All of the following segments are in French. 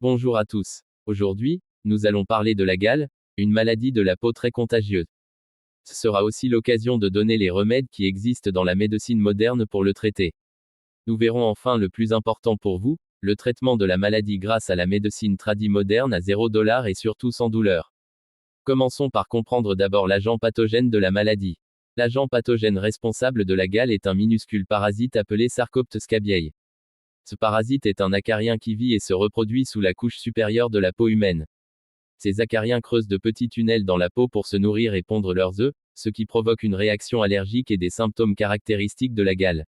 Bonjour à tous. Aujourd'hui, nous allons parler de la gale, une maladie de la peau très contagieuse. Ce sera aussi l'occasion de donner les remèdes qui existent dans la médecine moderne pour le traiter. Nous verrons enfin le plus important pour vous, le traitement de la maladie grâce à la médecine moderne à $0 et surtout sans douleur. Commençons par comprendre d'abord l'agent pathogène de la maladie. L'agent pathogène responsable de la gale est un minuscule parasite appelé Sarcoptes scabiei. Ce parasite est un acarien qui vit et se reproduit sous la couche supérieure de la peau humaine. Ces acariens creusent de petits tunnels dans la peau pour se nourrir et pondre leurs œufs, ce qui provoque une réaction allergique et des symptômes caractéristiques de la gale.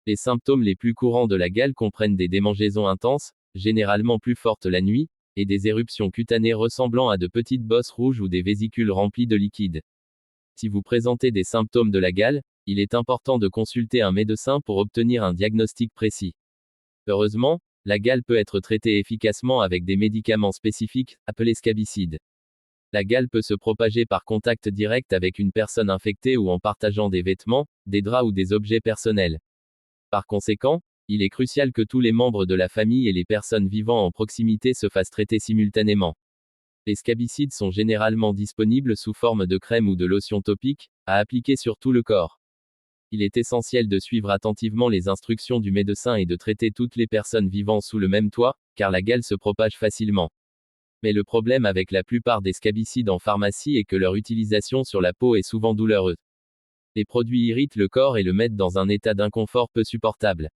Les symptômes les plus courants de la gale comprennent des démangeaisons intenses, généralement plus fortes la nuit, et des éruptions cutanées ressemblant à de petites bosses rouges ou des vésicules remplies de liquide. Si vous présentez des symptômes de la gale, il est important de consulter un médecin pour obtenir un diagnostic précis. Heureusement, la gale peut être traitée efficacement avec des médicaments spécifiques, appelés scabicides. La gale peut se propager par contact direct avec une personne infectée ou en partageant des vêtements, des draps ou des objets personnels. Par conséquent, il est crucial que tous les membres de la famille et les personnes vivant en proximité se fassent traiter simultanément. Les scabicides sont généralement disponibles sous forme de crème ou de lotion topique, à appliquer sur tout le corps. Il est essentiel de suivre attentivement les instructions du médecin et de traiter toutes les personnes vivant sous le même toit, car la gale se propage facilement. Mais le problème avec la plupart des scabicides en pharmacie est que leur utilisation sur la peau est souvent douloureuse. Les produits irritent le corps et le mettent dans un état d'inconfort peu supportable.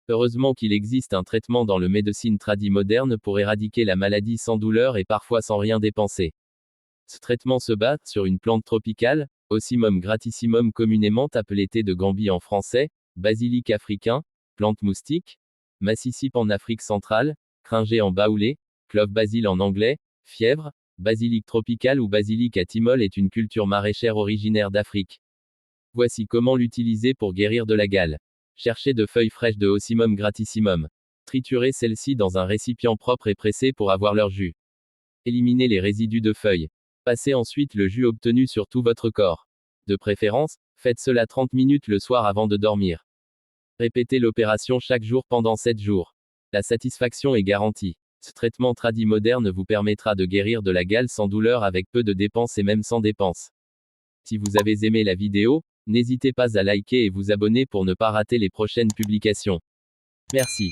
Heureusement qu'il existe un traitement dans le médecine moderne pour éradiquer la maladie sans douleur et parfois sans rien dépenser. Ce traitement se base sur une plante tropicale, Ocimum gratissimum communément appelé thé de Gambie en français, basilic africain, plante moustique, massicip en Afrique centrale, cringé en baoulé, clove basil en anglais, fièvre, basilic tropical ou basilic à thymol est une culture maraîchère originaire d'Afrique. Voici comment l'utiliser pour guérir de la gale. Cherchez de feuilles fraîches de Ocimum gratissimum. Triturez celles-ci dans un récipient propre et pressez pour avoir leur jus. Éliminez les résidus de feuilles. Passez ensuite le jus obtenu sur tout votre corps. De préférence, faites cela 30 minutes le soir avant de dormir. Répétez l'opération chaque jour pendant 7 jours. La satisfaction est garantie. Ce traitement moderne vous permettra de guérir de la gale sans douleur avec peu de dépenses et même sans dépenses. Si vous avez aimé la vidéo, n'hésitez pas à liker et vous abonner pour ne pas rater les prochaines publications. Merci.